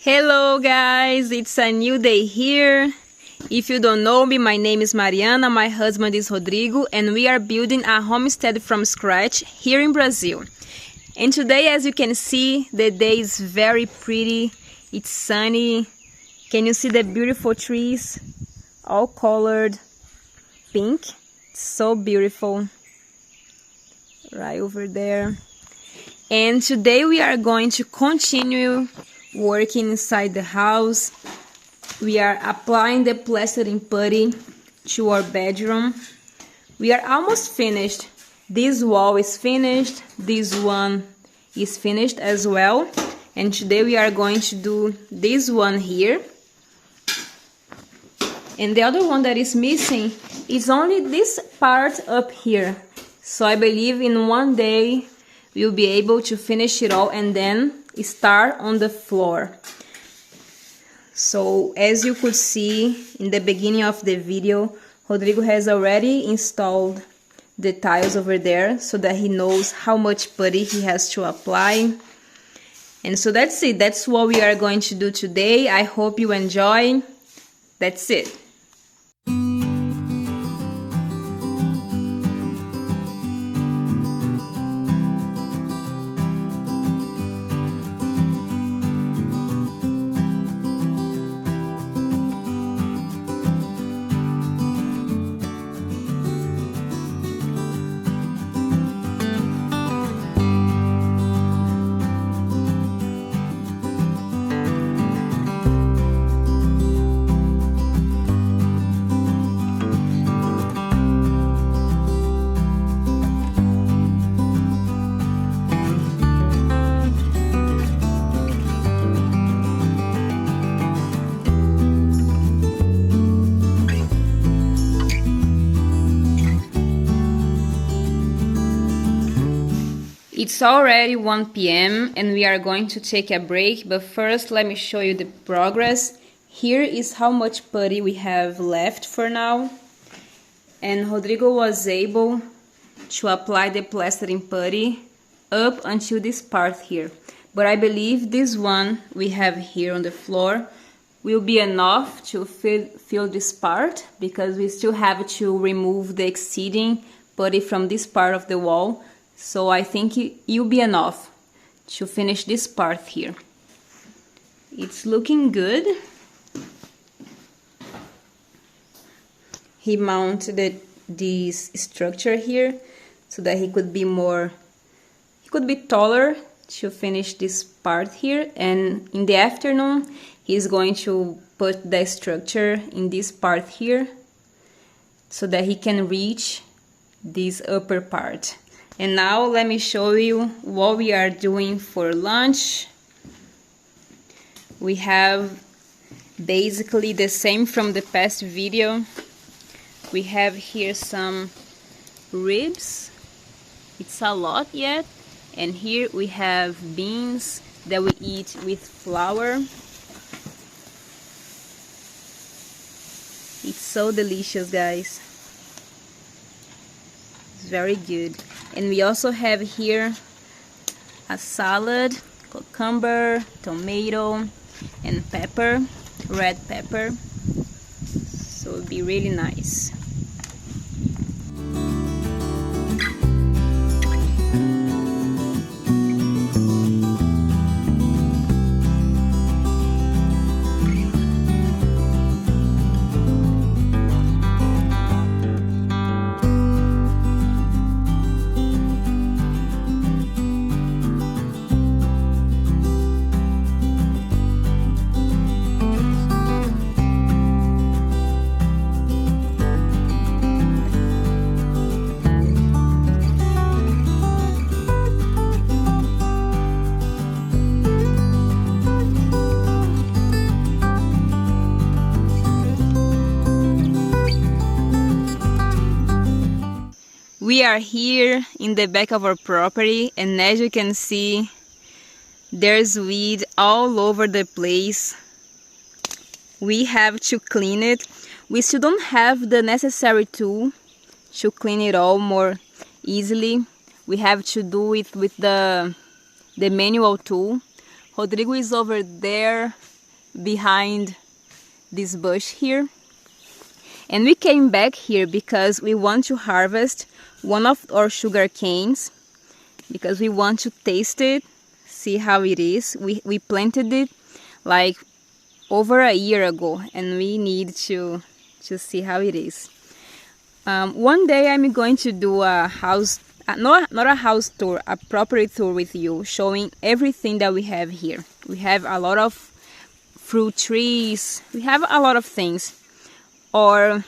Hello guys, it's a new day here. If you don't know me, my name is Mariana, my husband is Rodrigo, and we are building a homestead from scratch here in Brazil. And today, as you can see, the day is very pretty, it's sunny. Can you see the beautiful trees? All colored pink, it's so beautiful. Right over there. And today we are going to continue working inside the house. We are applying the plastering putty to our bedroom. We are almost finished. This wall is finished. This one is finished as well. And today we are going to do this one here. And the other one that is missing is only this part up here. So I believe in one day we'll be able to finish it all and then start on the floor. So as you could see in the beginning of the video, Rodrigo has already installed the tiles over there so that he knows how much putty he has to apply. And so that's it. That's what we are going to do today. I hope you enjoy. That's it. It's already 1 p.m. and we are going to take a break, but first let me show you the progress. Here is how much putty we have left for now. And Rodrigo was able to apply the plastering putty up until this part here. But I believe this one we have here on the floor will be enough to fill this part, because we still have to remove the exceeding putty from this part of the wall. So I think it'll be enough to finish this part here. It's looking good. He mounted this structure here so that he could be taller to finish this part here. And in the afternoon, he's going to put the structure in this part here so that he can reach this upper part. And now let me show you what we are doing for lunch. We have basically the same from the past video. We have here some ribs. It's a lot yet. And here we have beans that we eat with flour. It's so delicious, guys. It's very good. And we also have here a salad, cucumber, tomato, and pepper, red pepper. So it'll be really nice. We are here in the back of our property, and as you can see, there's weed all over the place. We have to clean it. We still don't have the necessary tool to clean it all more easily. We have to do it with the manual tool. Rodrigo is over there behind this bush here. And we came back here because we want to harvest one of our sugar canes, because we want to taste it, see how it is. We planted it like over a year ago, and we need to see how it is. One day I'm going to do a house, not a house tour, a property tour with you, showing everything that we have here. We have a lot of fruit trees, we have a lot of things. Our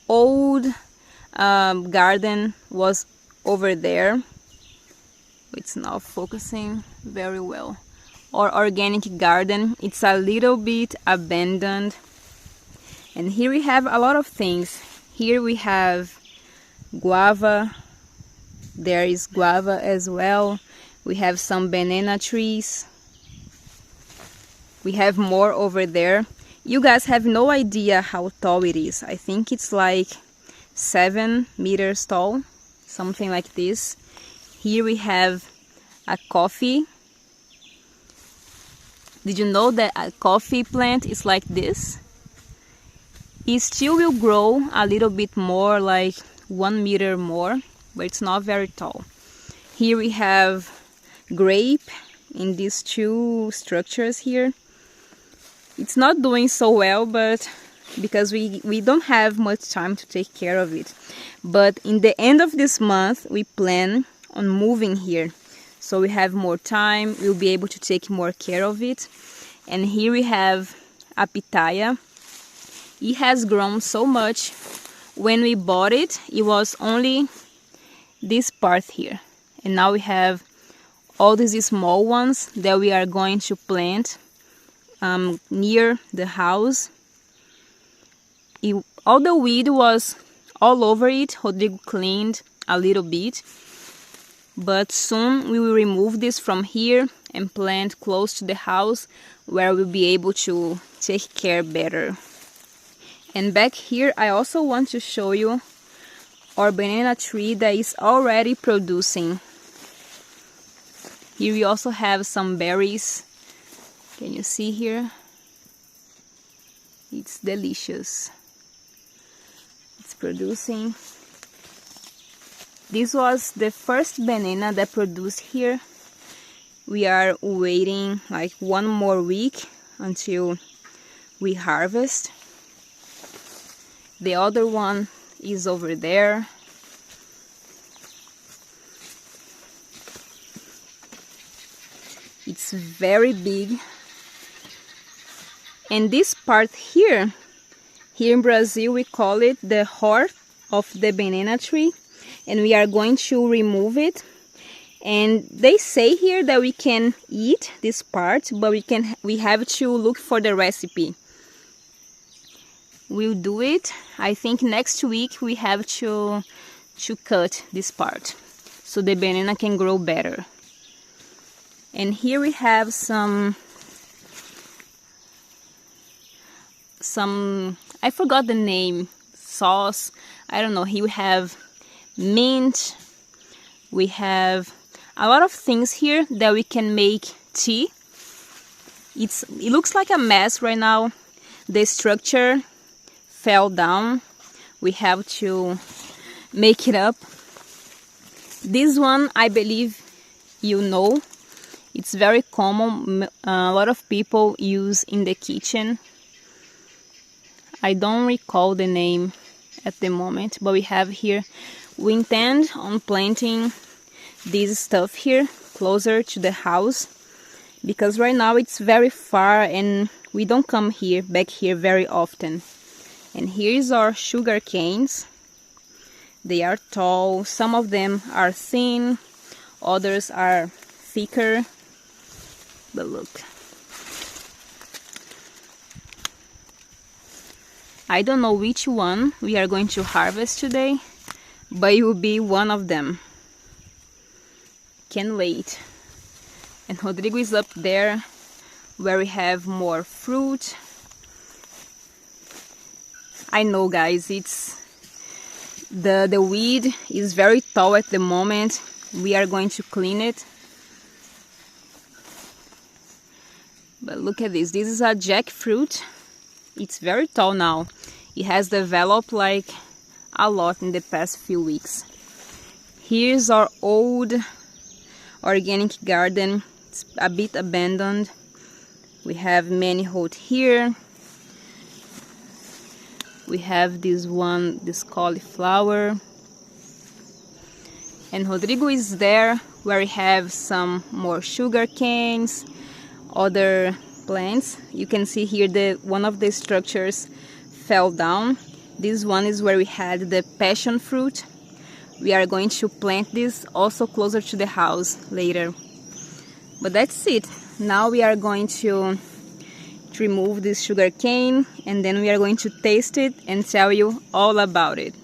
old garden was over there. It's not focusing very well. Our organic garden, it's a little bit abandoned. And here we have a lot of things. Here we have guava. There is guava as well. We have some banana trees. We have more over there. You guys have no idea how tall it is. I think it's like 7 meters tall, something like this. Here we have a coffee. Did you know that a coffee plant is like this? It still will grow a little bit more, like 1 meter more, but it's not very tall. Here we have grape in these two structures here. It's not doing so well, but because we don't have much time to take care of it. But in the end of this month, we plan on moving here. So we have more time, we'll be able to take more care of it. And here we have a pitaya. It has grown so much. When we bought it, it was only this part here. And now we have all these small ones that we are going to plant near the house. All the weed was all over it. Rodrigo cleaned a little bit. But soon we will remove this from here and plant close to the house, where we'll be able to take care better. And back here I also want to show you our banana tree that is already producing. Here we also have some berries. Can you see here? It's delicious. It's producing. This was the first banana that produced here. We are waiting like 1 more week until we harvest. The other one is over there. It's very big. And this part here in Brazil, we call it the heart of the banana tree. And we are going to remove it. And they say here that we can eat this part, but we have to look for the recipe. We'll do it. I think next week we have to cut this part so the banana can grow better. And here we have some I forgot the name, sauce. I don't know. Here we have mint. We have a lot of things here that we can make tea. It looks like a mess right now. The structure fell down. We have to make it up. This one, I believe you know. It's very common. A lot of people use in the kitchen. I don't recall the name at the moment, but we have here. We intend on planting this stuff here closer to the house, because right now it's very far and we don't come back here very often. And here is our sugar canes. They are tall. Some of them are thin, others are thicker. But look. I don't know which one we are going to harvest today, but it will be one of them. Can't wait. And Rodrigo is up there where we have more fruit. I know, guys, it's the weed is very tall at the moment. We are going to clean it. But look at this. This is a jackfruit. It's very tall now. It has developed like a lot in the past few weeks. Here's our old organic garden. It's a bit abandoned. We have manifold here. We have this cauliflower. And Rodrigo is there where we have some more sugar canes, other plants. You can see here one of the structures fell down. This one is where we had the passion fruit. We are going to plant this also closer to the house later. But that's it. Now we are going to remove this sugar cane, and then we are going to taste it and tell you all about it.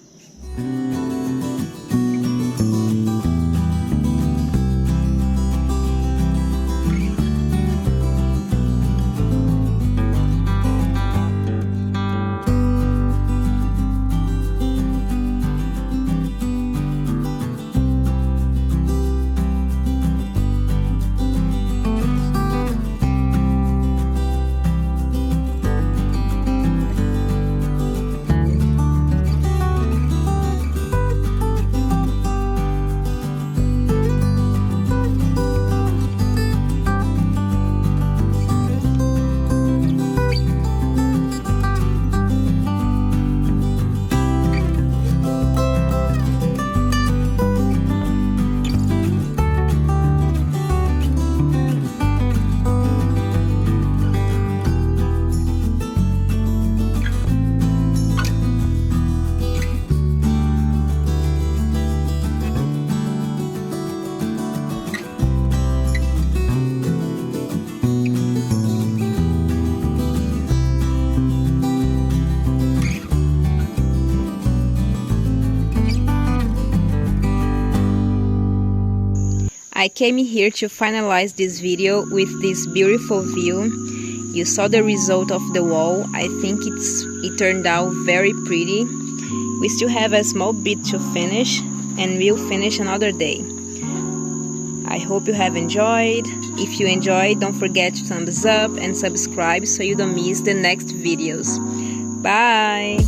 I came here to finalize this video with this beautiful view. You saw the result of the wall. I think it turned out very pretty. We still have a small bit to finish, and we'll finish another day. I hope you have enjoyed. If you enjoyed, don't forget to thumbs up and subscribe so you don't miss the next videos. Bye!